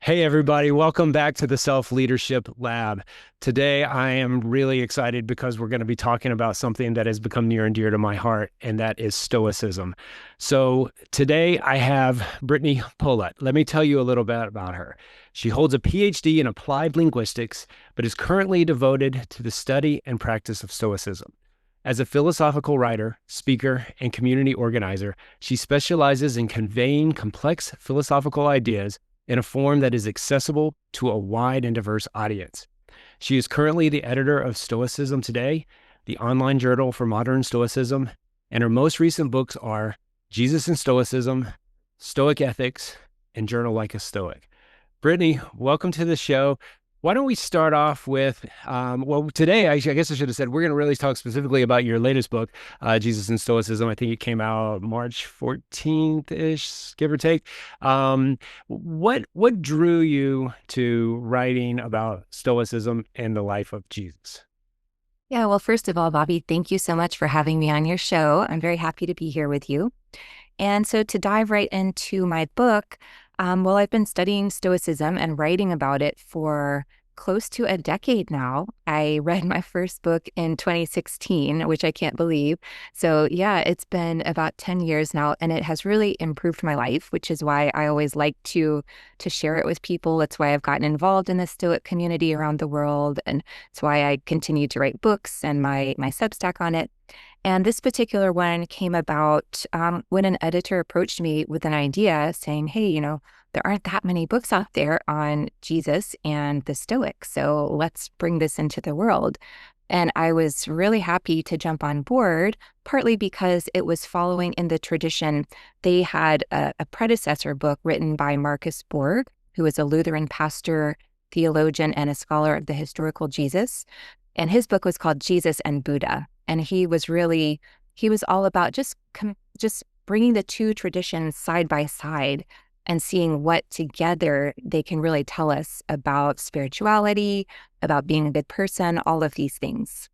Hey, everybody. Welcome back to the Self Leadership Lab. Today, I am really excited because we're going to be talking about something that has become near and dear to my heart, and that is Stoicism. So today, I have Brittany Polat. Let me tell you a little bit about her. She holds a PhD in Applied Linguistics, but is currently devoted to the study and practice of Stoicism. As a philosophical writer, speaker, and community organizer, she specializes in conveying complex philosophical ideas in a form that is accessible to a wide and diverse audience. She is currently the editor of Stoicism Today, the online journal for modern Stoicism, and her most recent books are Jesus and Stoicism, Stoic Ethics, and Journal Like a Stoic. Brittany, welcome to the show. Why don't we start off with, today, I guess I should have said, we're going to really talk specifically about your latest book, Jesus and Stoicism. I think it came out March 14th-ish, give or take. What drew you to writing about Stoicism and the life of Jesus? Yeah, well, first of all, Bobby, thank you so much for having me on your show. I'm very happy to be here with you. And so to dive right into my book, I've been studying Stoicism and writing about it for close to a decade now. I read my first book in 2016, which I can't believe. So yeah, it's been about 10 years now, and it has really improved my life, which is why I always like to share it with people. It's why I've gotten involved in the Stoic community around the world, and it's why I continue to write books and my Substack on it. And this particular one came about when an editor approached me with an idea saying, hey, there aren't that many books out there on Jesus and the Stoics, so let's bring this into the world. And I was really happy to jump on board, partly because it was following in the tradition. They had a predecessor book written by Marcus Borg, who is a Lutheran pastor, theologian, and a scholar of the historical Jesus. And his book was called Jesus and Buddha. And he was all about just bringing the two traditions side by side and seeing what together they can really tell us about spirituality, about being a good person, all of these things.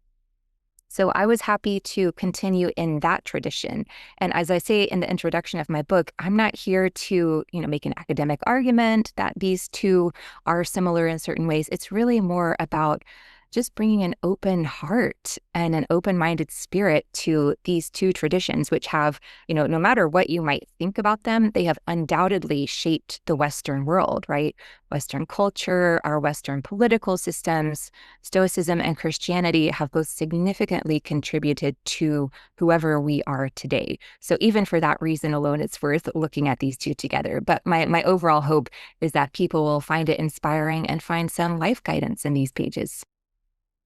So I was happy to continue in that tradition. And as I say in the introduction of my book, I'm not here to, make an academic argument that these two are similar in certain ways. It's really more about just bringing an open heart and an open-minded spirit to these two traditions, which have, no matter what you might think about them, they have undoubtedly shaped the Western world, right? Western culture, our Western political systems, Stoicism and Christianity have both significantly contributed to whoever we are today. So even for that reason alone, it's worth looking at these two together. But my overall hope is that people will find it inspiring and find some life guidance in these pages.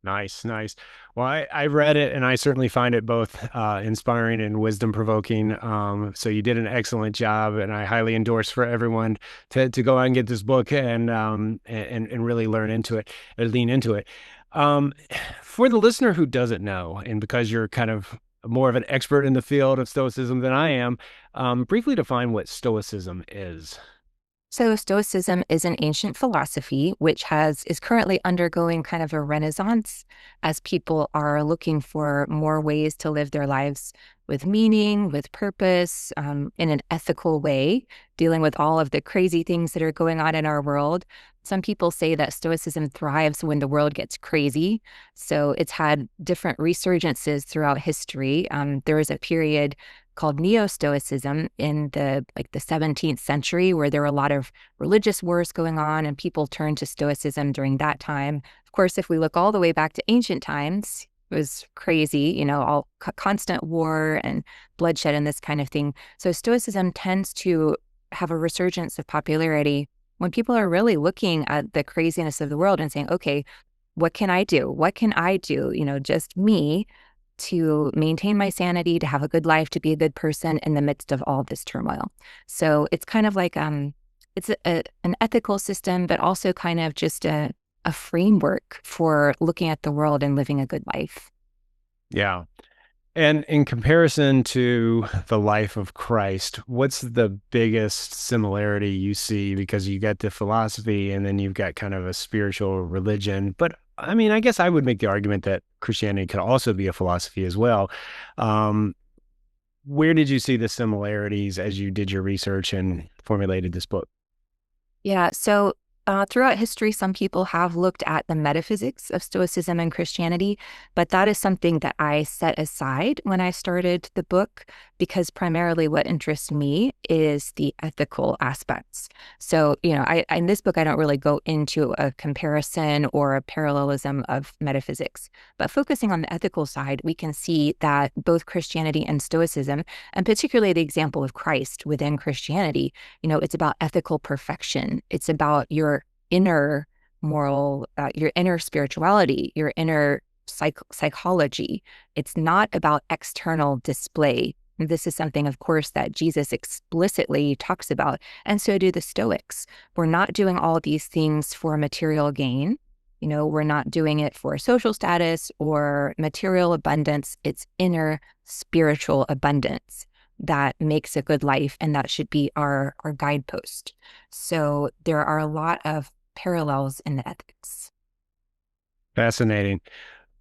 Nice, nice. Well, I read it and I certainly find it both inspiring and wisdom provoking. So you did an excellent job, and I highly endorse for everyone to go out and get this book and really learn into it or lean into it. Um, for the listener who doesn't know, and because you're kind of more of an expert in the field of Stoicism than I am, briefly define what Stoicism is. So Stoicism is an ancient philosophy which is currently undergoing kind of a renaissance as people are looking for more ways to live their lives with meaning, with purpose, in an ethical way, dealing with all of the crazy things that are going on in our world. Some people say that Stoicism thrives when the world gets crazy. So it's had different resurgences throughout history. There was a period called Neo-Stoicism in the 17th century, where there were a lot of religious wars going on, and people turned to Stoicism during that time. Of course, if we look all the way back to ancient times, it was crazy, all constant war and bloodshed and this kind of thing. So Stoicism tends to have a resurgence of popularity when people are really looking at the craziness of the world and saying, okay, what can I do? What can I do? Just me, to maintain my sanity, to have a good life, to be a good person in the midst of all of this turmoil. So it's kind of like it's an ethical system, but also kind of just a framework for looking at the world and living a good life. Yeah. And in comparison to the life of Christ, what's the biggest similarity you see? Because you got the philosophy and then you've got kind of a spiritual religion. But I mean, I guess I would make the argument that Christianity could also be a philosophy as well. Um, where did you see the similarities as you did your research and formulated this book? Yeah. So Throughout history, some people have looked at the metaphysics of Stoicism and Christianity, but that is something that I set aside when I started the book because primarily what interests me is the ethical aspects. So, in this book, I don't really go into a comparison or a parallelism of metaphysics, but focusing on the ethical side, we can see that both Christianity and Stoicism, and particularly the example of Christ within Christianity, it's about ethical perfection. It's about your inner moral, your inner spirituality, your inner psychology. It's not about external display. This is something, of course, that Jesus explicitly talks about, and so do the Stoics. We're not doing all these things for material gain. We're not doing it for social status or material abundance. It's inner spiritual abundance that makes a good life, and that should be our guidepost. So there are a lot of parallels in the ethics. Fascinating.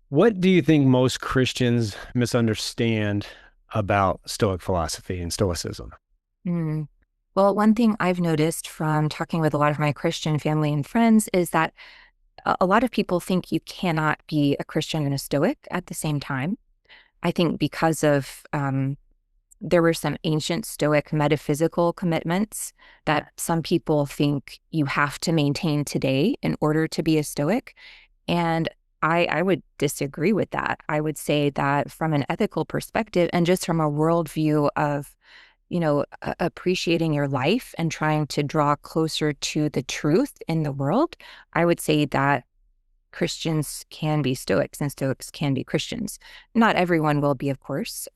What do you think most Christians misunderstand about Stoic philosophy and Stoicism? Mm. Well, one thing I've noticed from talking with a lot of my Christian family and friends is that a lot of people think you cannot be a Christian and a Stoic at the same time. I think because of there were some ancient Stoic metaphysical commitments that some people think you have to maintain today in order to be a Stoic. And I would disagree with that. I would say that from an ethical perspective and just from a worldview of, appreciating your life and trying to draw closer to the truth in the world, I would say that Christians can be Stoics and Stoics can be Christians. Not everyone will be, of course,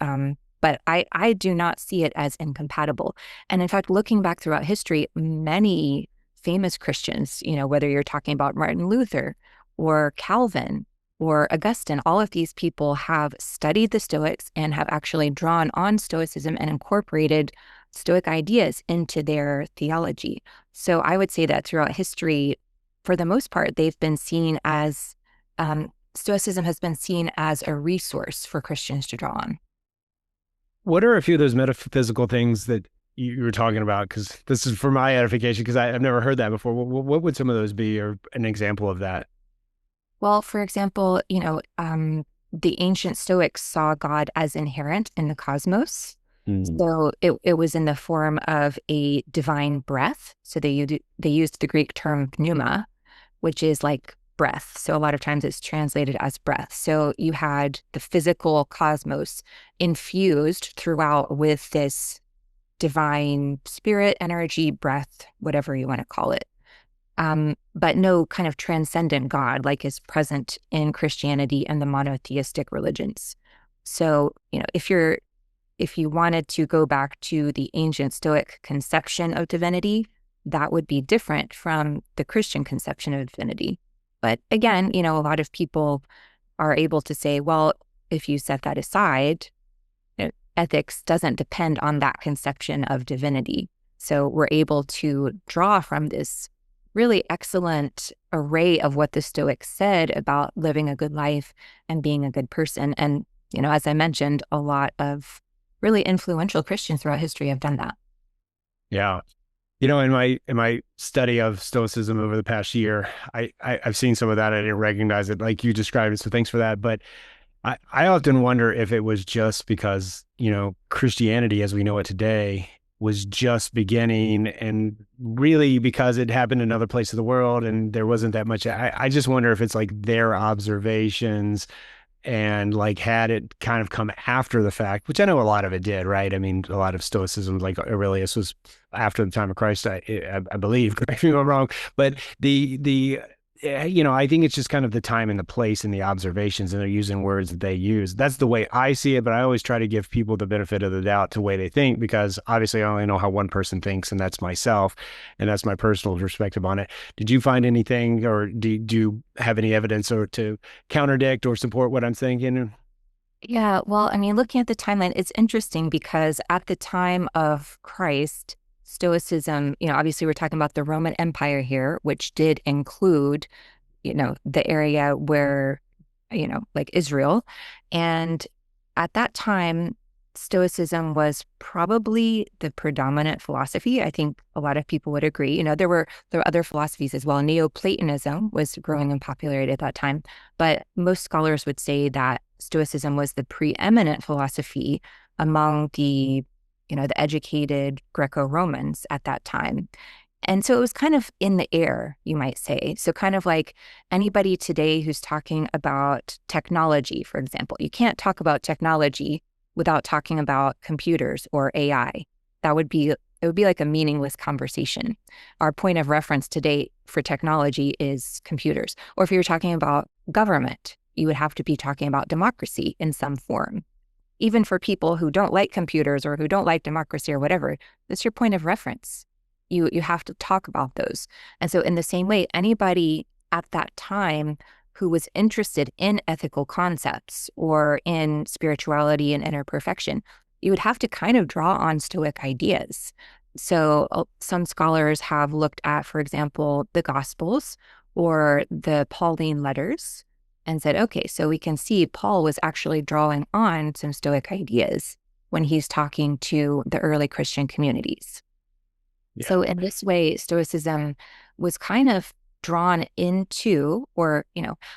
but I do not see it as incompatible. And in fact, looking back throughout history, many famous Christians, whether you're talking about Martin Luther or Calvin or Augustine, all of these people have studied the Stoics and have actually drawn on Stoicism and incorporated Stoic ideas into their theology. So I would say that throughout history, for the most part, they've been seen as, Stoicism has been seen as a resource for Christians to draw on. What are a few of those metaphysical things that you were talking about? Because this is for my edification, because I've never heard that before. What would some of those be, or an example of that? Well, for example, the ancient Stoics saw God as inherent in the cosmos. Mm. So it was in the form of a divine breath. So they used the Greek term pneuma, which is like breath. So a lot of times it's translated as breath. So you had the physical cosmos infused throughout with this divine spirit, energy, breath, whatever you want to call it. But no kind of transcendent God like is present in Christianity and the monotheistic religions. So, if you wanted to go back to the ancient Stoic conception of divinity, that would be different from the Christian conception of divinity. But again, a lot of people are able to say, well, if you set that aside, ethics doesn't depend on that conception of divinity. So we're able to draw from this really excellent array of what the Stoics said about living a good life and being a good person. And, as I mentioned, a lot of really influential Christians throughout history have done that. Yeah. In my study of Stoicism over the past year, I've seen some of that. I didn't recognize it like you described it. So thanks for that. But I often wonder if it was just because, Christianity as we know it today was just beginning, and really because it happened in other places of the world and there wasn't that much. I just wonder if it's like their observations and like had it kind of come after the fact, which I know a lot of it did, right? I mean, a lot of Stoicism, like Aurelius, was after the time of Christ, I believe. Correct me if I'm wrong, but I think it's just kind of the time and the place and the observations, and they're using words that they use. That's the way I see it, but I always try to give people the benefit of the doubt to the way they think, because obviously I only know how one person thinks, and that's myself, and that's my personal perspective on it. Did you find anything, or do you have any evidence or to contradict or support what I'm thinking? Yeah, well, I mean, looking at the timeline, it's interesting because at the time of Christ, Stoicism, obviously we're talking about the Roman Empire here, which did include, the area where, like Israel. And at that time, Stoicism was probably the predominant philosophy. I think a lot of people would agree. There were other philosophies as well. Neoplatonism was growing in popularity at that time, but most scholars would say that Stoicism was the preeminent philosophy among the educated Greco-Romans at that time. And so it was kind of in the air, you might say. So kind of like anybody today who's talking about technology, for example, you can't talk about technology without talking about computers or AI. It would be like a meaningless conversation. Our point of reference today for technology is computers. Or if you're talking about government, you would have to be talking about democracy in some form. Even for people who don't like computers or who don't like democracy or whatever, that's your point of reference. You have to talk about those. And so in the same way, anybody at that time who was interested in ethical concepts or in spirituality and inner perfection, you would have to kind of draw on Stoic ideas. So some scholars have looked at, for example, the Gospels or the Pauline letters and said, okay, so we can see Paul was actually drawing on some Stoic ideas when he's talking to the early Christian communities. Yeah. So in this way, Stoicism was kind of drawn into, or,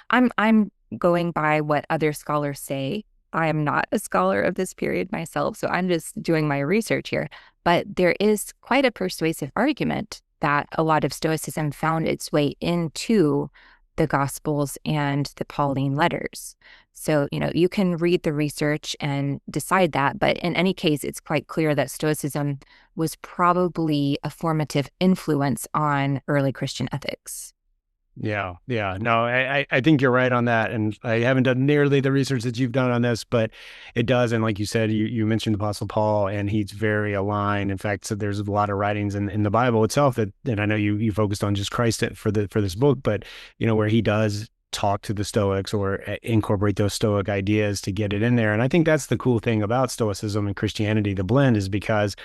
I'm going by what other scholars say. I am not a scholar of this period myself, so I'm just doing my research here. But there is quite a persuasive argument that a lot of Stoicism found its way into the Gospels and the Pauline letters. So, you can read the research and decide that. But in any case, it's quite clear that Stoicism was probably a formative influence on early Christian ethics. Yeah. Yeah. No, I think you're right on that. And I haven't done nearly the research that you've done on this, but it does. And like you said, you mentioned the Apostle Paul, and he's very aligned. In fact, so there's a lot of writings in the Bible itself that, and I know you focused on just Christ for this book, but where he does talk to the Stoics or incorporate those Stoic ideas to get it in there. And I think that's the cool thing about Stoicism and Christianity, the blend, is because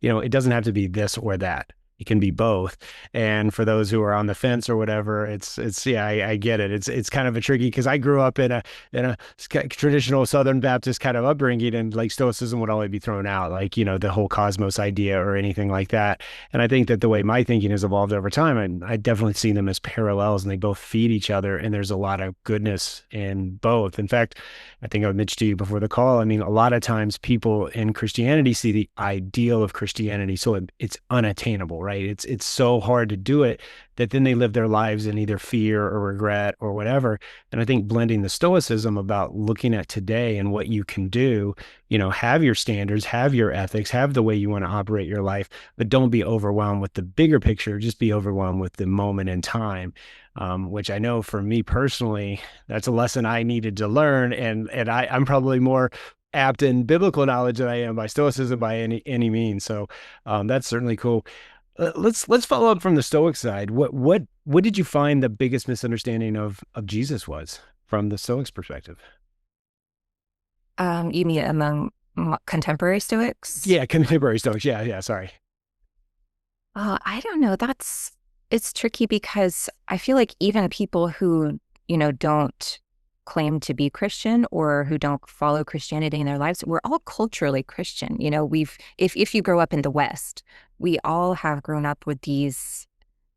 it doesn't have to be this or that. It can be both. And for those who are on the fence or whatever, it's yeah, I get it. It's kind of a tricky, because I grew up in a traditional Southern Baptist kind of upbringing, and like Stoicism would only be thrown out, like, the whole cosmos idea or anything like that. And I think that the way my thinking has evolved over time, and I definitely see them as parallels, and they both feed each other. And there's a lot of goodness in both. In fact, I think I mentioned to you before the call, I mean, a lot of times people in Christianity see the ideal of Christianity, so it's unattainable, right? It's so hard to do it that then they live their lives in either fear or regret or whatever. And I think blending the Stoicism about looking at today and what you can do, have your standards, have your ethics, have the way you want to operate your life, but don't be overwhelmed with the bigger picture. Just be overwhelmed with the moment in time. Which I know for me personally, that's a lesson I needed to learn. And I'm probably more apt in biblical knowledge than I am by Stoicism by any means. So that's certainly cool. Let's follow up from the Stoic side. What did you find the biggest misunderstanding of Jesus was from the Stoics' perspective? You mean among contemporary Stoics? Yeah, contemporary Stoics. Yeah. Sorry. I don't know. It's tricky because I feel like even people who, don't claim to be Christian or who don't follow Christianity in their lives, we're all culturally Christian. If you grow up in the West, we all have grown up with these,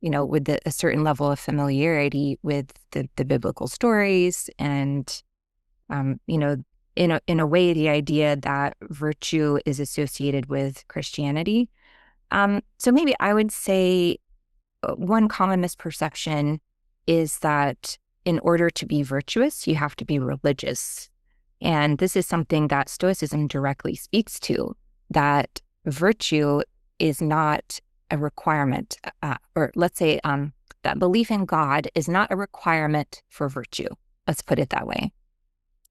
with a certain level of familiarity with the biblical stories and, in a way, the idea that virtue is associated with Christianity. So maybe I would say one common misperception is that in order to be virtuous, you have to be religious. And this is something that Stoicism directly speaks to, that virtue is not a requirement, or let's say that belief in God is not a requirement for virtue. Let's put it that way.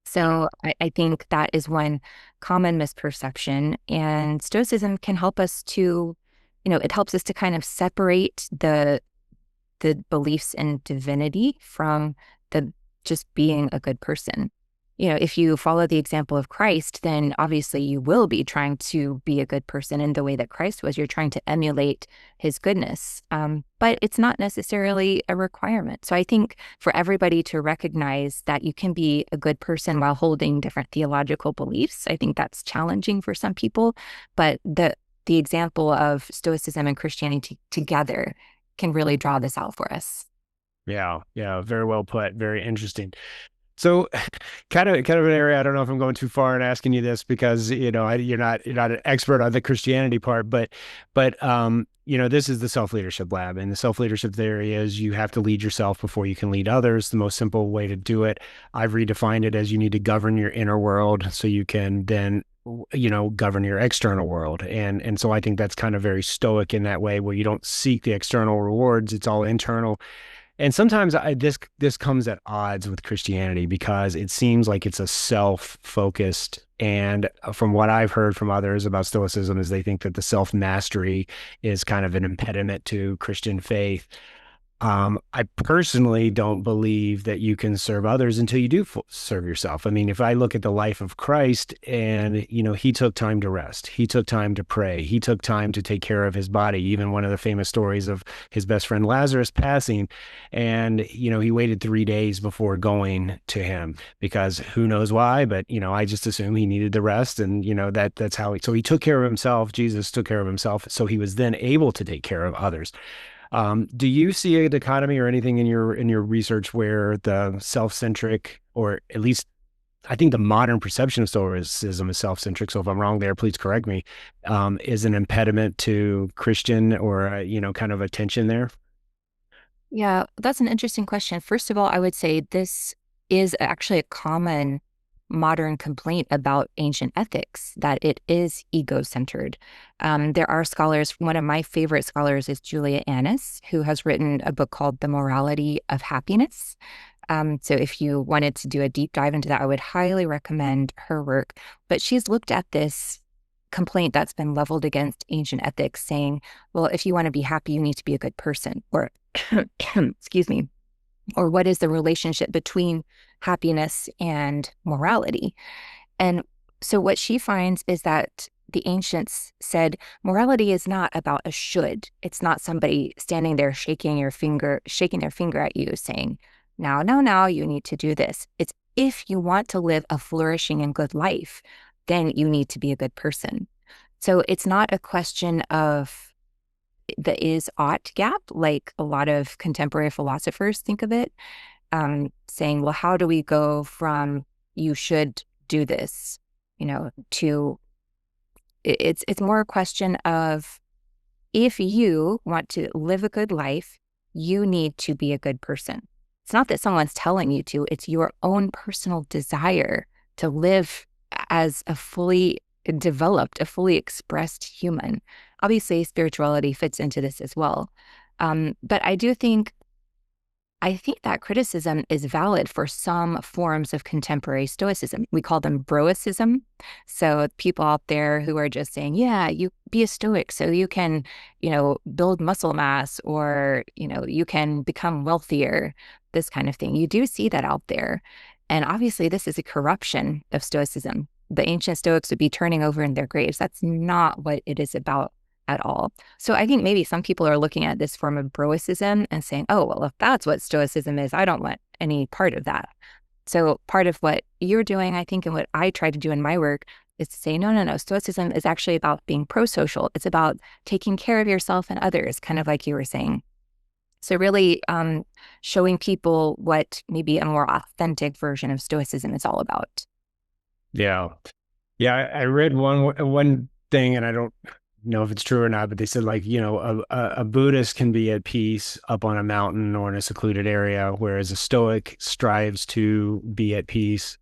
So I think that is one common misperception. And Stoicism can help us to, it helps us to kind of separate the beliefs in divinity from the just being a good person. if you follow the example of Christ, then obviously you will be trying to be a good person in the way that Christ was. You're trying to emulate his goodness. But it's not necessarily a requirement. So I think for everybody to recognize that you can be a good person while holding different theological beliefs, I think that's challenging for some people. But the example of Stoicism and Christianity together can really draw this out for us. Yeah, yeah, very well put. Very interesting. So, kind of an area. I don't know if I'm going too far in asking you this because you're not an expert on the Christianity part, but this is the self-leadership lab, and the self-leadership theory is you have to lead yourself before you can lead others. The most simple way to do it, I've redefined it as you need to govern your inner world so you can then govern your external world, and so I think that's kind of very stoic in that way, where you don't seek the external rewards; it's all internal. And sometimes this comes at odds with Christianity because it seems like it's a self-focused. And from what I've heard from others about Stoicism is they think that the self-mastery is kind of an impediment to Christian faith. I personally don't believe that you can serve others until you do serve yourself. I mean, if I look at the life of Christ and, he took time to rest, he took time to pray, he took time to take care of his body. Even one of the famous stories of his best friend Lazarus passing, and, he waited 3 days before going to him because who knows why, but, I just assume he needed the rest. And, that's how so he took care of himself. Jesus took care of himself. So he was then able to take care of others. Do you see a dichotomy or anything in your research where the self-centric, or at least I think the modern perception of Stoicism is self-centric, so if I'm wrong there, please correct me, is an impediment to Christian or kind of a tension there? Yeah, that's an interesting question. First of all, I would say this is actually a common modern complaint about ancient ethics, that it is ego-centered. There are scholars, one of my favorite scholars is Julia Annis, who has written a book called The Morality of Happiness. So if you wanted to do a deep dive into that, I would highly recommend her work. But she's looked at this complaint that's been leveled against ancient ethics, saying, well, if you want to be happy, you need to be a good person, or excuse me, or what is the relationship between happiness and morality? And so what she finds is that the ancients said morality is not about a should. It's not somebody standing there shaking their finger at you saying, now, you need to do this. It's if you want to live a flourishing and good life, then you need to be a good person. So it's not a question of the is-ought gap, like a lot of contemporary philosophers think of it, saying, well, how do we go from you should do this, to it's more a question of if you want to live a good life, you need to be a good person. It's not that someone's telling you to, it's your own personal desire to live as a fully developed, a fully expressed human. Obviously, spirituality fits into this as well. But I think that criticism is valid for some forms of contemporary Stoicism. We call them Broicism. So people out there who are just saying, yeah, you be a Stoic so you can, build muscle mass, or, you can become wealthier, this kind of thing. You do see that out there. And obviously, this is a corruption of Stoicism. The ancient Stoics would be turning over in their graves. That's not what it is about at all. So I think maybe some people are looking at this form of Broicism and saying, oh, well, if that's what Stoicism is, I don't want any part of that. So part of what you're doing, I think, and what I try to do in my work is to say, no. Stoicism is actually about being pro-social. It's about taking care of yourself and others, kind of like you were saying. So really showing people what maybe a more authentic version of Stoicism is all about. Yeah. Yeah, I read one thing, and I don't know if it's true or not, but they said, like, a Buddhist can be at peace up on a mountain or in a secluded area, whereas a Stoic strives to be at peace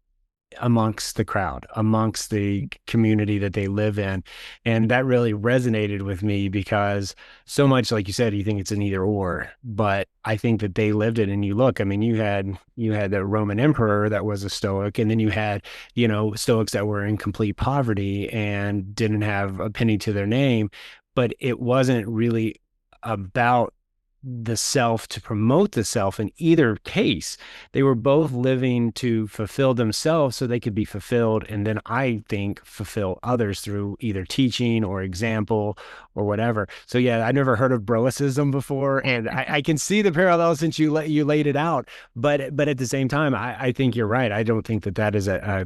amongst the crowd, amongst the community that they live in. And that really resonated with me because so much, like you said, you think it's an either or, but I think that they lived it. And you look, I mean, you had the Roman emperor that was a Stoic, and then you had, Stoics that were in complete poverty and didn't have a penny to their name, but it wasn't really about the self to promote the self. In either case, they were both living to fulfill themselves so they could be fulfilled. And then I think fulfill others through either teaching or example or whatever. So yeah, I never heard of Broicism before. And I can see the parallel since you laid it out. But at the same time, I think you're right. I don't think that that is a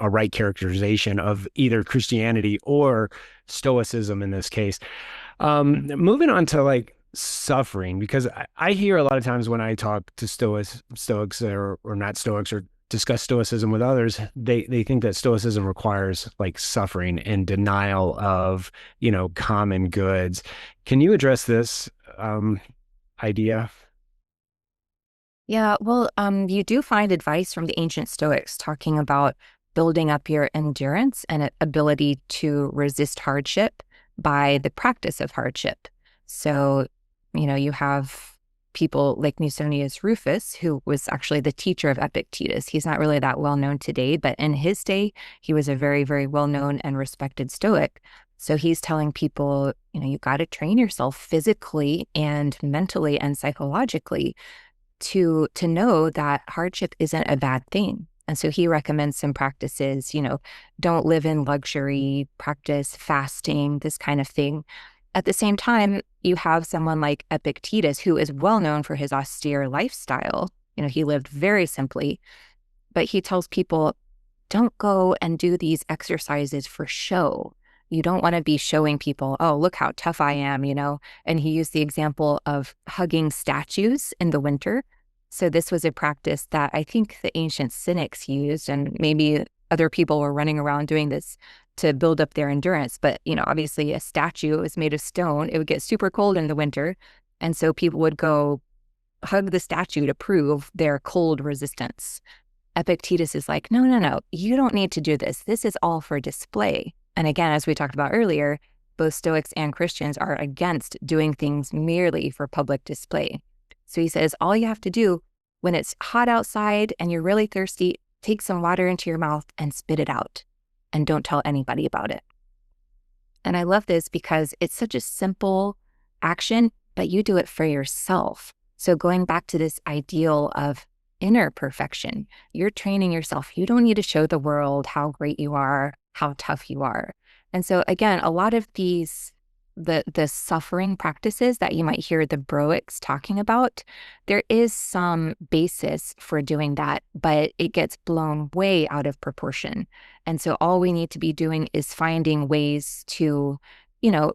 right characterization of either Christianity or Stoicism in this case. Moving on to like suffering, because I hear a lot of times when I talk to Stoics or not Stoics or discuss Stoicism with others, they think that Stoicism requires like suffering and denial of, common goods. Can you address this idea? Yeah, well, you do find advice from the ancient Stoics talking about building up your endurance and ability to resist hardship by the practice of hardship. So, you have people like Musonius Rufus, who was actually the teacher of Epictetus. He's not really that well known today, but in his day, he was a very, very well known and respected Stoic. So he's telling people, you got to train yourself physically and mentally and psychologically to know that hardship isn't a bad thing. And so he recommends some practices, don't live in luxury, practice fasting, this kind of thing. At the same time, you have someone like Epictetus, who is well known for his austere lifestyle. He lived very simply, but he tells people, don't go and do these exercises for show. You don't want to be showing people, oh, look how tough I am, And he used the example of hugging statues in the winter. So this was a practice that I think the ancient Cynics used, and maybe other people were running around doing this to build up their endurance. But, obviously a statue is made of stone. It would get super cold in the winter. And so people would go hug the statue to prove their cold resistance. Epictetus is like, no, you don't need to do this. This is all for display. And again, as we talked about earlier, both Stoics and Christians are against doing things merely for public display. So he says, all you have to do when it's hot outside and you're really thirsty, take some water into your mouth and spit it out. And don't tell anybody about it. And I love this because it's such a simple action, but you do it for yourself. So going back to this ideal of inner perfection, you're training yourself. You don't need to show the world how great you are, how tough you are. And so again, a lot of these, the suffering practices that you might hear the Broics talking about, there is some basis for doing that, but it gets blown way out of proportion. And so all we need to be doing is finding ways to,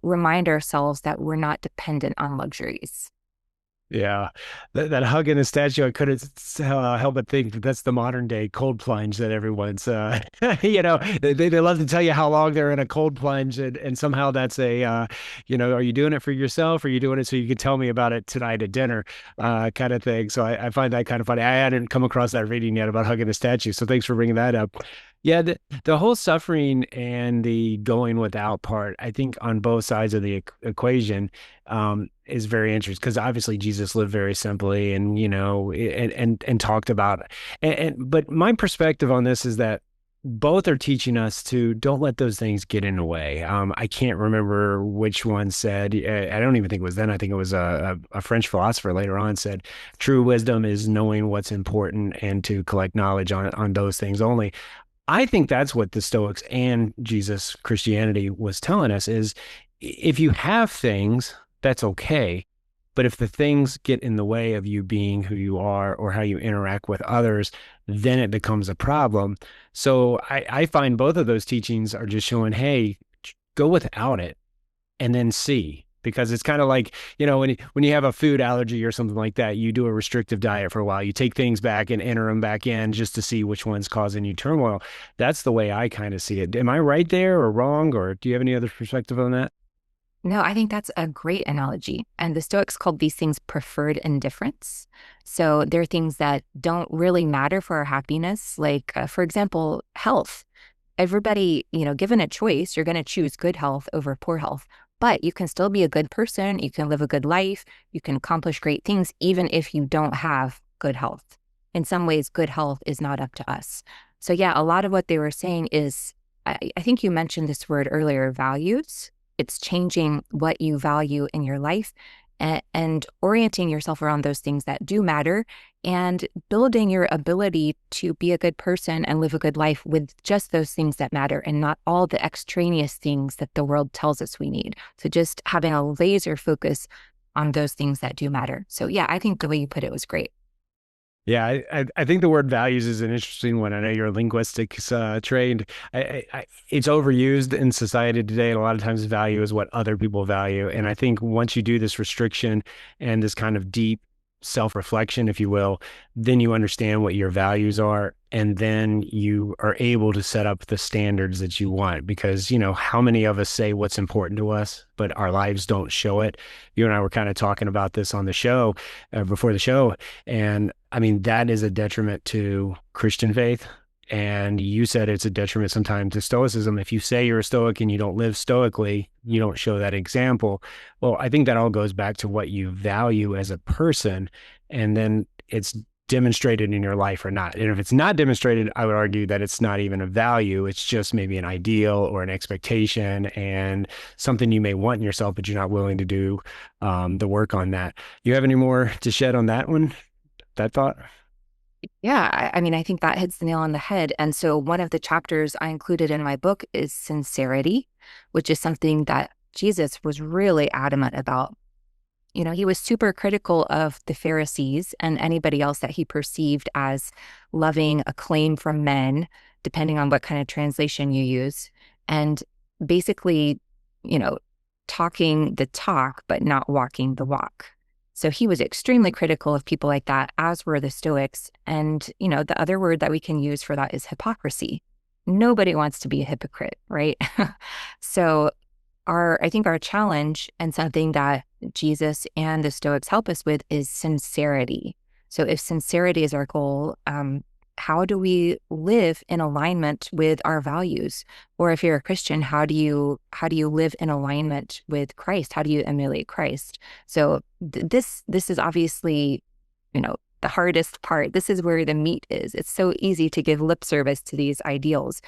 remind ourselves that we're not dependent on luxuries. Yeah, that hug in a statue, I couldn't help but think that that's the modern day cold plunge that everyone's, they love to tell you how long they're in a cold plunge, and somehow that's are you doing it for yourself, or are you doing it so you can tell me about it tonight at dinner, kind of thing. So I find that kind of funny. I hadn't come across that reading yet about hugging a statue, so thanks for bringing that up. Yeah, the whole suffering and the going without part, I think on both sides of the equation, is very interesting because obviously Jesus lived very simply and, and talked about it. But my perspective on this is that both are teaching us to don't let those things get in the way. I can't remember which one said, I don't even think it was then. I think it was a French philosopher later on said, true wisdom is knowing what's important and to collect knowledge on those things only. I think that's what the Stoics and Jesus Christianity was telling us is if you have things, that's okay. But if the things get in the way of you being who you are or how you interact with others, then it becomes a problem. So I find both of those teachings are just showing, hey, go without it and then see. Because it's kind of like, when you have a food allergy or something like that, you do a restrictive diet for a while. You take things back and enter them back in just to see which one's causing you turmoil. That's the way I kind of see it. Am I right there or wrong? Or do you have any other perspective on that? No, I think that's a great analogy. And the Stoics called these things preferred indifference. So they're things that don't really matter for our happiness. Like, for example, health. Everybody, given a choice, you're going to choose good health over poor health. But you can still be a good person. You can live a good life. You can accomplish great things, even if you don't have good health. In some ways, good health is not up to us. So yeah, a lot of what they were saying is, I think you mentioned this word earlier, values. It's changing what you value in your life. and orienting yourself around those things that do matter and building your ability to be a good person and live a good life with just those things that matter and not all the extraneous things that the world tells us we need. So just having a laser focus on those things that do matter. So yeah, I think the way you put it was great. Yeah, I think the word values is an interesting one. I know you're linguistics trained. It's overused in society today, and a lot of times value is what other people value. And I think once you do this restriction and this kind of deep self-reflection, if you will, then you understand what your values are, and then you are able to set up the standards that you want. Because, how many of us say what's important to us, but our lives don't show it? You and I were kind of talking about this on the show, before the show. And I mean, that is a detriment to Christian faith. And you said it's a detriment sometimes to Stoicism. If you say you're a Stoic and you don't live stoically, you don't show that example. Well, I think that all goes back to what you value as a person, and then it's demonstrated in your life or not. And if it's not demonstrated, I would argue that it's not even a value. It's just maybe an ideal or an expectation and something you may want in yourself, but you're not willing to do the work on that. You have any more to shed on that one, that thought? Yeah, I mean, I think that hits the nail on the head. And so one of the chapters I included in my book is sincerity, which is something that Jesus was really adamant about. He was super critical of the Pharisees and anybody else that he perceived as loving acclaim from men, depending on what kind of translation you use, and basically, talking the talk, but not walking the walk. So he was extremely critical of people like that, as were the Stoics. And, the other word that we can use for that is hypocrisy. Nobody wants to be a hypocrite, right? So I think our challenge, and something that Jesus and the Stoics help us with, is sincerity. So if sincerity is our goal, how do we live in alignment with our values? Or if you're a Christian, how do you live in alignment with Christ? How do you emulate Christ? So this is obviously, the hardest part. This is where the meat is. It's so easy to give lip service to these ideals.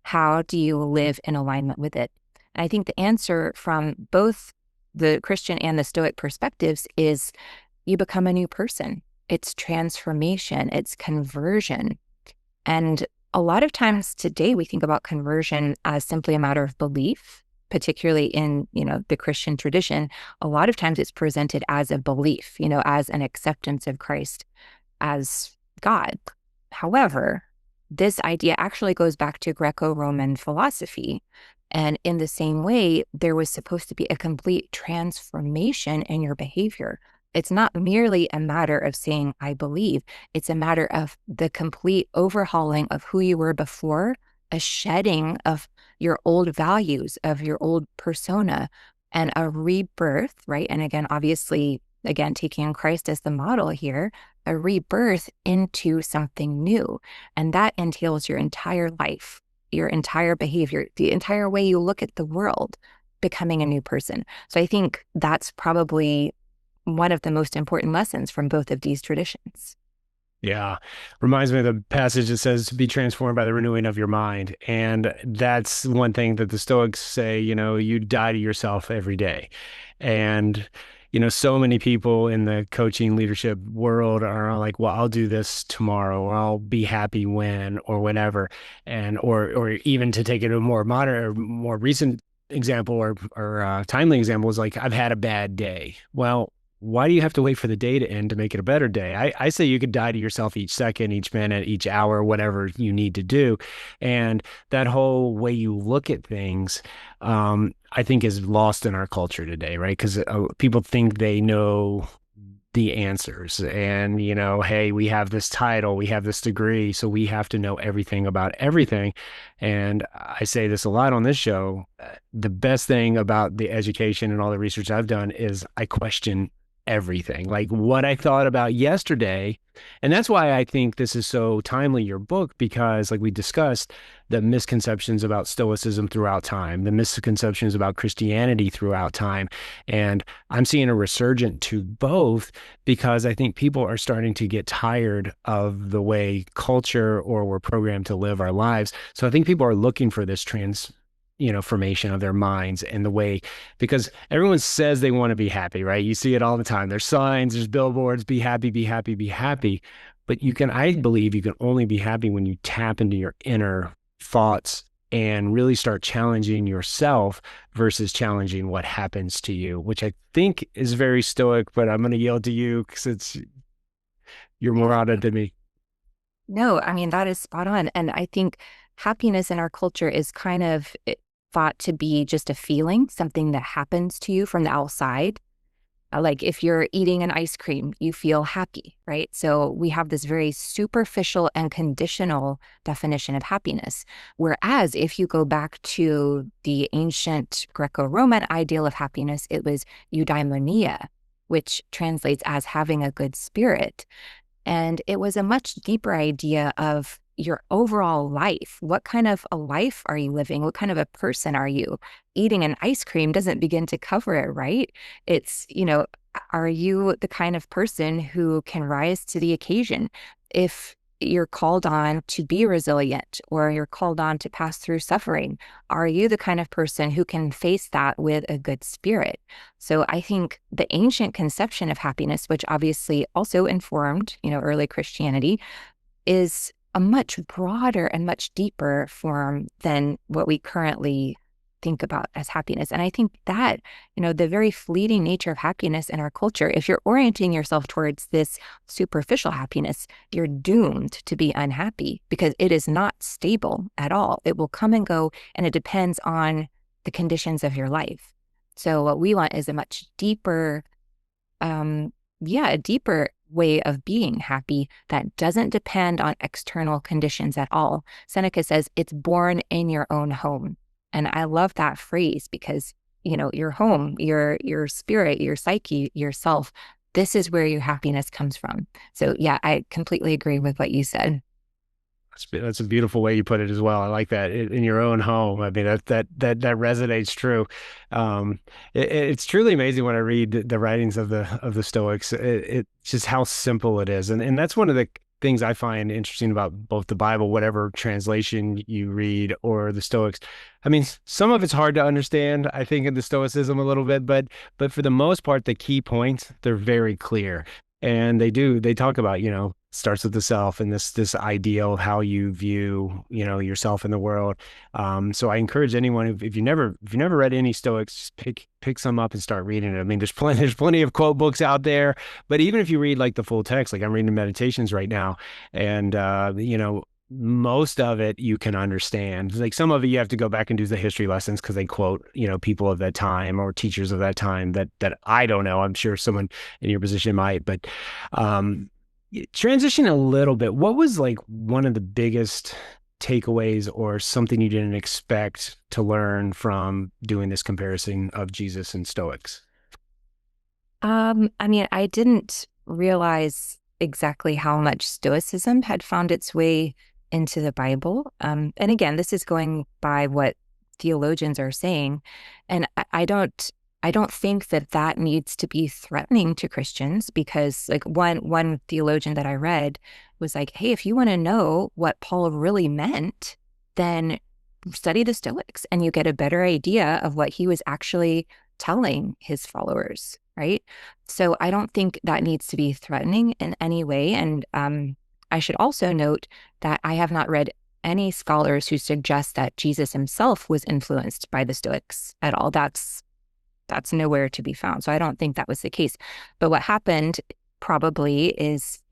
How do you live in alignment with it? And I think the answer from both the Christian and the Stoic perspectives is you become a new person. It's transformation, it's conversion. And a lot of times today we think about conversion as simply a matter of belief, particularly in, the Christian tradition. A lot of times it's presented as a belief, as an acceptance of Christ as God. However, this idea actually goes back to Greco-Roman philosophy. And in the same way, there was supposed to be a complete transformation in your behavior. It's not merely a matter of saying, I believe. It's a matter of the complete overhauling of who you were before, a shedding of your old values, of your old persona, and a rebirth, right? And again, obviously, taking Christ as the model here, a rebirth into something new. And that entails your entire life, your entire behavior, the entire way you look at the world, becoming a new person. So I think that's probably one of the most important lessons from both of these traditions. Yeah. Reminds me of the passage that says, be transformed by the renewing of your mind. And that's one thing that the Stoics say, you die to yourself every day. And, so many people in the coaching leadership world are like, well, I'll do this tomorrow, or I'll be happy when, or whenever. And, or even to take it a more modern or more recent example or timely example is like, I've had a bad day. Well, why do you have to wait for the day to end to make it a better day? I say you could die to yourself each second, each minute, each hour, whatever you need to do. And that whole way you look at things, I think is lost in our culture today, right? Because people think they know the answers and, hey, we have this title, we have this degree, so we have to know everything about everything. And I say this a lot on this show. The best thing about the education and all the research I've done is I question everything, like what I thought about yesterday. And that's why I think this is so timely, your book, because like we discussed, the misconceptions about Stoicism throughout time, the misconceptions about Christianity throughout time. And I'm seeing a resurgent to both because I think people are starting to get tired of the way culture or we're programmed to live our lives. So I think people are looking for this formation of their minds and the way, because everyone says they want to be happy, right? You see it all the time. There's signs, there's billboards, be happy, be happy, be happy. But I believe you can only be happy when you tap into your inner thoughts and really start challenging yourself versus challenging what happens to you, which I think is very Stoic, but I'm going to yield to you because you're more on it than me. No, I mean, that is spot on. And I think happiness in our culture is kind of thought to be just a feeling, something that happens to you from the outside. Like if you're eating an ice cream, you feel happy, right? So we have this very superficial and conditional definition of happiness. Whereas if you go back to the ancient Greco-Roman ideal of happiness, it was eudaimonia, which translates as having a good spirit. And it was a much deeper idea of your overall life. What kind of a life are you living? What kind of a person are you? Eating an ice cream doesn't begin to cover it, right? It's, are you the kind of person who can rise to the occasion? If you're called on to be resilient or you're called on to pass through suffering, are you the kind of person who can face that with a good spirit? So I think the ancient conception of happiness, which obviously also informed, early Christianity, is a much broader and much deeper form than what we currently think about as happiness. And I think that, the very fleeting nature of happiness in our culture, if you're orienting yourself towards this superficial happiness, you're doomed to be unhappy because it is not stable at all. It will come and go, and it depends on the conditions of your life. So what we want is a much deeper, a deeper way of being happy that doesn't depend on external conditions at all. Seneca says it's born in your own home. And I love that phrase because, your home, your spirit, your psyche, yourself, this is where your happiness comes from. So yeah, I completely agree with what you said. That's a beautiful way you put it as well. I like that, in your own home. I mean, that resonates true. It's truly amazing when I read the writings of the Stoics. It's just how simple it is, and that's one of the things I find interesting about both the Bible, whatever translation you read, or the Stoics. I mean, some of it's hard to understand, I think, in the Stoicism a little bit, but for the most part, the key points, they're very clear. And they talk about, starts with the self and this ideal of how you view, yourself in the world. So I encourage anyone, if you've never read any Stoics, pick some up and start reading it. I mean, there's plenty of quote books out there, but even if you read like the full text, like I'm reading Meditations right now, and most of it you can understand. Like some of it you have to go back and do the history lessons because they quote, people of that time or teachers of that time that I don't know. I'm sure someone in your position might, but transition a little bit. What was like one of the biggest takeaways or something you didn't expect to learn from doing this comparison of Jesus and Stoics? I mean, I didn't realize exactly how much Stoicism had found its way into the Bible. And again, this is going by what theologians are saying. And I don't think that needs to be threatening to Christians because like one theologian that I read was like, hey, if you want to know what Paul really meant, then study the Stoics and you get a better idea of what he was actually telling his followers, right? So I don't think that needs to be threatening in any way. And I should also note that I have not read any scholars who suggest that Jesus himself was influenced by the Stoics at all. That's nowhere to be found. So I don't think that was the case. But what happened probably is,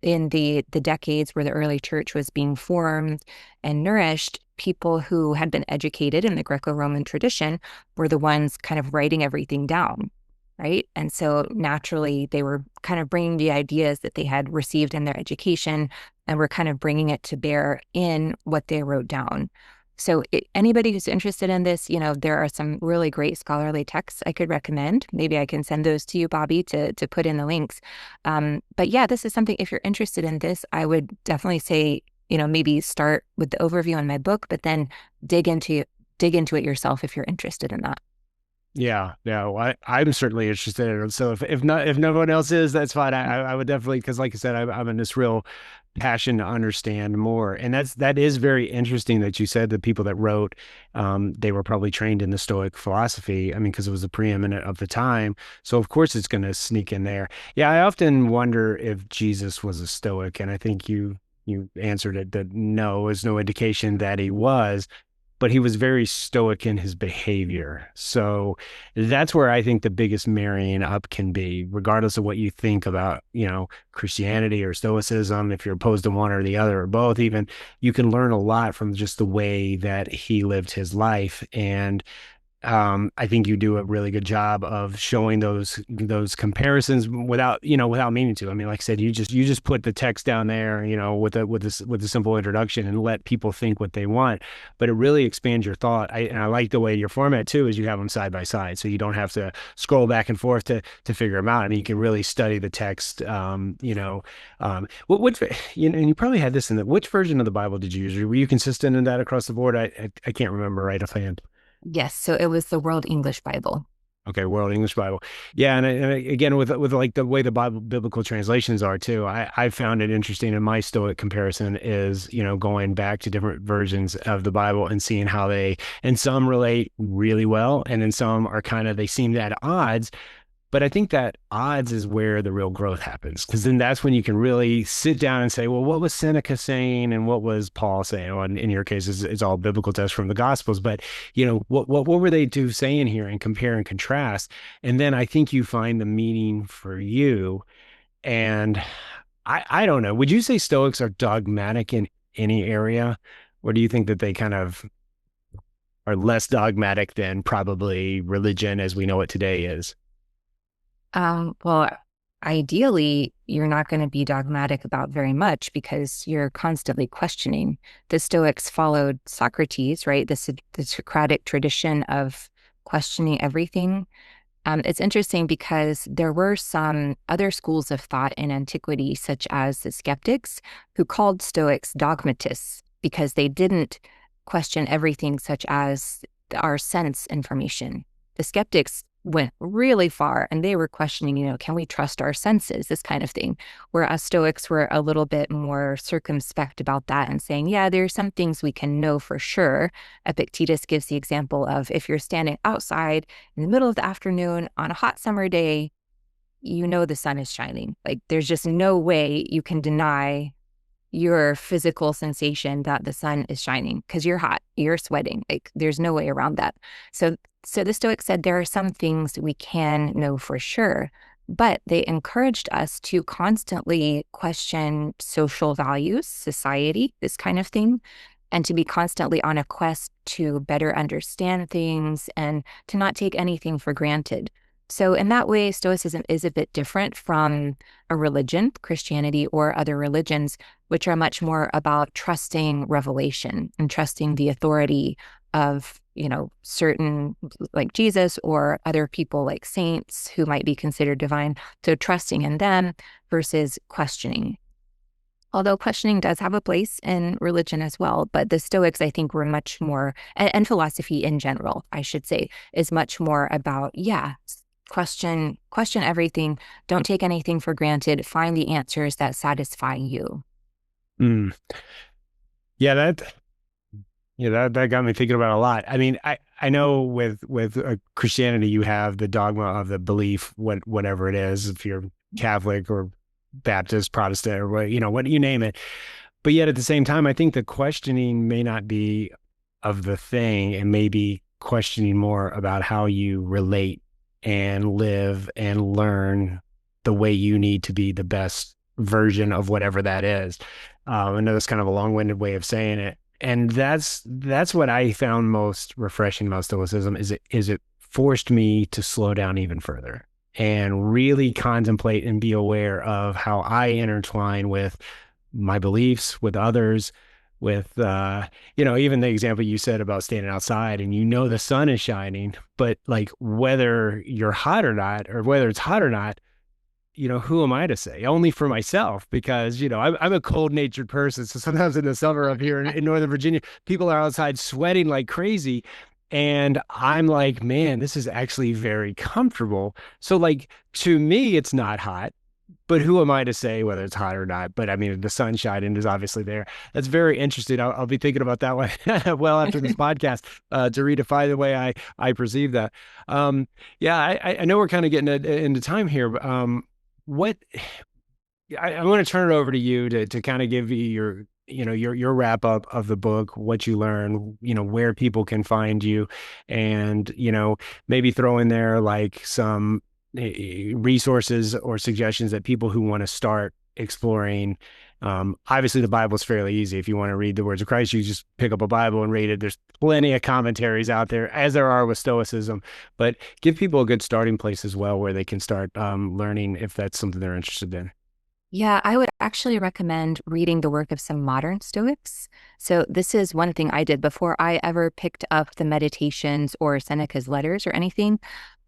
in the decades where the early church was being formed and nourished, people who had been educated in the Greco-Roman tradition were the ones kind of writing everything down, right? And so naturally, they were kind of bringing the ideas that they had received in their education and were kind of bringing it to bear in what they wrote down. So anybody who's interested in this, there are some really great scholarly texts I could recommend. Maybe I can send those to you, Bobby, to put in the links. But yeah, this is something, if you're interested in this, I would definitely say, maybe start with the overview in my book, but then dig into it yourself if you're interested in that. Yeah, yeah. Well, I'm certainly interested in it. So if no one else is, that's fine. I would definitely, because like I said, I'm in this real passion to understand more, and that is very interesting that you said the people that wrote, they were probably trained in the Stoic philosophy. I mean, because it was the preeminent of the time, so of course it's going to sneak in there. Yeah, I often wonder if Jesus was a Stoic, and I think you answered it that no, there's no indication that he was, but he was very stoic in his behavior. So that's where I think the biggest marrying up can be, regardless of what you think about, Christianity or Stoicism. If you're opposed to one or the other or both, even, you can learn a lot from just the way that he lived his life. And I think you do a really good job of showing those comparisons without meaning to. I mean, like I said, you just put the text down there, with a simple introduction and let people think what they want. But it really expands your thought. And I like the way your format too is you have them side by side, so you don't have to scroll back and forth to figure them out. I mean, you can really study the text. And you probably had this in which version of the Bible did you use? Were you consistent in that across the board? I can't remember right offhand. Yes, so it was the World English Bible. Okay, World English Bible. Yeah, and again with like the way the Bible biblical translations are too, I found it interesting in my Stoic comparison is, going back to different versions of the Bible and seeing how and some relate really well, and then some are they seem at odds. But I think that odds is where the real growth happens, because then that's when you can really sit down and say, well, what was Seneca saying and what was Paul saying? Well, in your case, it's all biblical text from the Gospels, but what were they two saying here, and compare and contrast? And then I think you find the meaning for you. And I don't know. Would you say Stoics are dogmatic in any area, or do you think that they kind of are less dogmatic than probably religion as we know it today is? Well, ideally, you're not going to be dogmatic about very much because you're constantly questioning. The Stoics followed Socrates, right? The Socratic tradition of questioning everything. It's interesting because there were some other schools of thought in antiquity, such as the skeptics, who called Stoics dogmatists because they didn't question everything, such as our sense information. The skeptics went really far and they were questioning, can we trust our senses, this kind of thing. Whereas Stoics were a little bit more circumspect about that and saying, yeah, there are some things we can know for sure. Epictetus gives the example of if you're standing outside in the middle of the afternoon on a hot summer day, the sun is shining. Like there's just no way you can deny your physical sensation that the sun is shining because you're hot, you're sweating. Like there's no way around that. So the Stoics said there are some things we can know for sure, but they encouraged us to constantly question social values, society, this kind of thing, and to be constantly on a quest to better understand things and to not take anything for granted. So in that way, Stoicism is a bit different from a religion, Christianity or other religions, which are much more about trusting revelation and trusting the authority of, certain like Jesus or other people like saints who might be considered divine. So trusting in them versus questioning. Although questioning does have a place in religion as well, but the Stoics, I think, were much more, and philosophy in general, I should say, is much more about, question everything, don't take anything for granted, find the answers that satisfy you. Mm. Yeah, that got me thinking about it a lot. I mean, I know with Christianity, you have the dogma of the belief, whatever it is, if you're Catholic or Baptist, Protestant, or what you name it. But yet at the same time, I think the questioning may not be of the thing, and maybe questioning more about how you relate and live and learn the way you need to be the best version of whatever that is. I know that's kind of a long-winded way of saying it. And that's what I found most refreshing about Stoicism is it forced me to slow down even further and really contemplate and be aware of how I intertwine with my beliefs, with others, with even the example you said about standing outside and the sun is shining, but like whether you're hot or not, or whether it's hot or not, who am I to say? Only for myself, because I'm a cold-natured person. So sometimes in the summer up here in Northern Virginia, people are outside sweating like crazy. And I'm like, man, this is actually very comfortable. So like to me, it's not hot, but who am I to say whether it's hot or not? But I mean, the sunshine is obviously there. That's very interesting. I'll be thinking about that one well after this podcast to redefine the way I perceive that. Um, yeah, I know we're kind of getting into time here, but what I want to turn it over to you to kind of give you your wrap up of the book, what you learn, where people can find you, and maybe throw in there like some resources or suggestions that people who want to start exploring. Obviously, the Bible is fairly easy. If you want to read the words of Christ, you just pick up a Bible and read it. There's plenty of commentaries out there, as there are with Stoicism, but give people a good starting place as well where they can start learning if that's something they're interested in. Yeah, I would actually recommend reading the work of some modern Stoics. So, this is one thing I did before I ever picked up the Meditations or Seneca's letters or anything.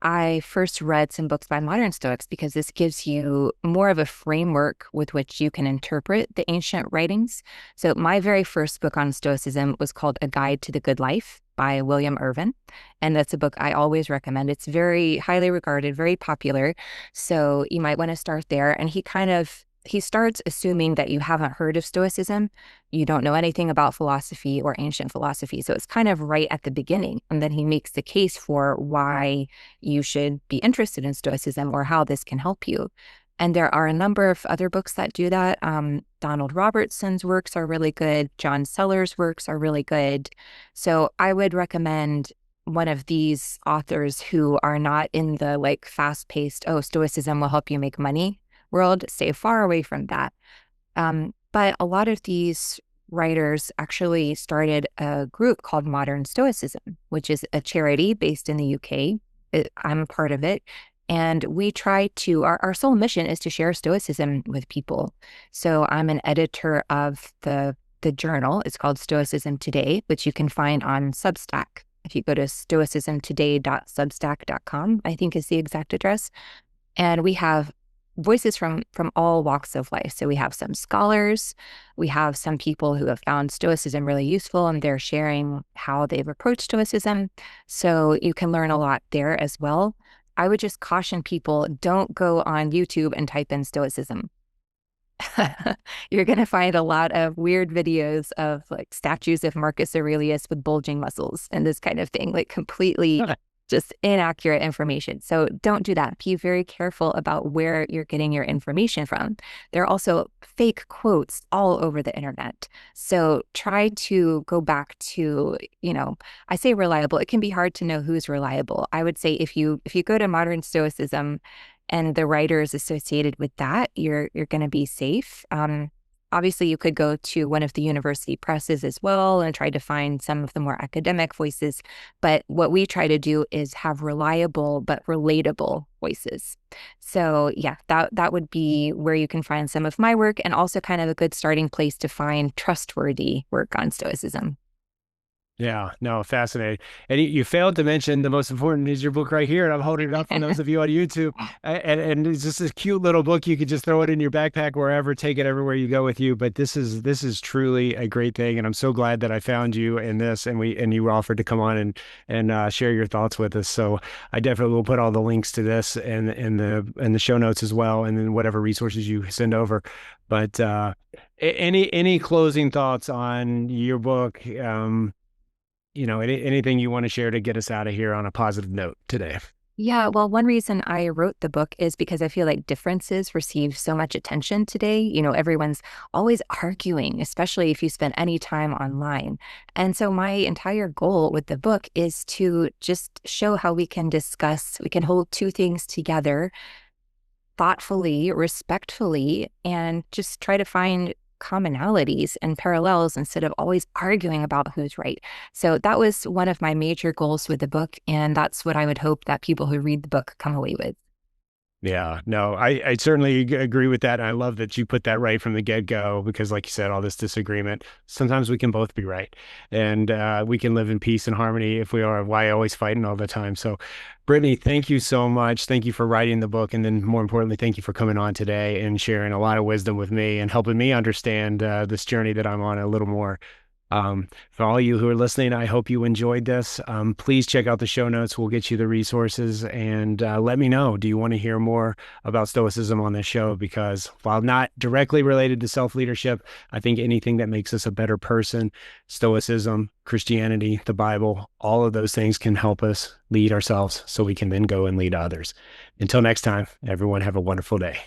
I first read some books by modern Stoics because this gives you more of a framework with which you can interpret the ancient writings. So, my very first book on Stoicism was called A Guide to the Good Life by William Irvin. And that's a book I always recommend. It's very highly regarded, very popular. So, you might want to start there. And he starts assuming that you haven't heard of Stoicism, you don't know anything about philosophy or ancient philosophy. So it's kind of right at the beginning. And then he makes the case for why you should be interested in Stoicism or how this can help you. And there are a number of other books that do that. Donald Robertson's works are really good. John Sellers' works are really good. So I would recommend one of these authors who are not in the like fast-paced, oh, Stoicism will help you make money world. Stay far away from that. But a lot of these writers actually started a group called Modern Stoicism, which is a charity based in the UK. I'm a part of it. And we try to, our sole mission is to share Stoicism with people. So I'm an editor of the journal. It's called Stoicism Today, which you can find on Substack. If you go to stoicismtoday.substack.com, I think is the exact address. And we have voices from all walks of life. So we have some scholars, we have some people who have found Stoicism really useful and they're sharing how they've approached Stoicism. So you can learn a lot there as well. I would just caution people, don't go on YouTube and type in Stoicism. You're going to find a lot of weird videos of like statues of Marcus Aurelius with bulging muscles and this kind of thing, like completely just inaccurate information. So don't do that. Be very careful about where you're getting your information from. There are also fake quotes all over the internet. So try to go back to, I say reliable. It can be hard to know who's reliable. I would say if you go to modern Stoicism and the writers associated with that, you're going to be safe. Obviously, you could go to one of the university presses as well and try to find some of the more academic voices. But what we try to do is have reliable but relatable voices. So yeah, that would be where you can find some of my work and also kind of a good starting place to find trustworthy work on Stoicism. Yeah, no, fascinating. And you failed to mention the most important is your book right here, and I'm holding it up for those of you on YouTube. And it's just this cute little book. You could just throw it in your backpack wherever, take it everywhere you go with you. But this is truly a great thing, and I'm so glad that I found you in this, and you offered to come on and share your thoughts with us. So I definitely will put all the links to this and in the show notes as well, and then whatever resources you send over. But any closing thoughts on your book? Anything you want to share to get us out of here on a positive note today? Yeah, well, one reason I wrote the book is because I feel like differences receive so much attention today. Everyone's always arguing, especially if you spend any time online. And so my entire goal with the book is to just show how we can hold two things together thoughtfully, respectfully, and just try to find commonalities and parallels instead of always arguing about who's right. So that was one of my major goals with the book. And that's what I would hope that people who read the book come away with. Yeah, no, I certainly agree with that. And I love that you put that right from the get-go, because like you said, all this disagreement, sometimes we can both be right. And we can live in peace and harmony if we are. Why always fighting all the time? So Brittany, thank you so much. Thank you for writing the book. And then more importantly, thank you for coming on today and sharing a lot of wisdom with me and helping me understand this journey that I'm on a little more. For all you who are listening, I hope you enjoyed this. Please check out the show notes. We'll get you the resources and let me know. Do you want to hear more about Stoicism on this show? Because while not directly related to self-leadership, I think anything that makes us a better person, Stoicism, Christianity, the Bible, all of those things can help us lead ourselves so we can then go and lead others. Until next time, everyone have a wonderful day.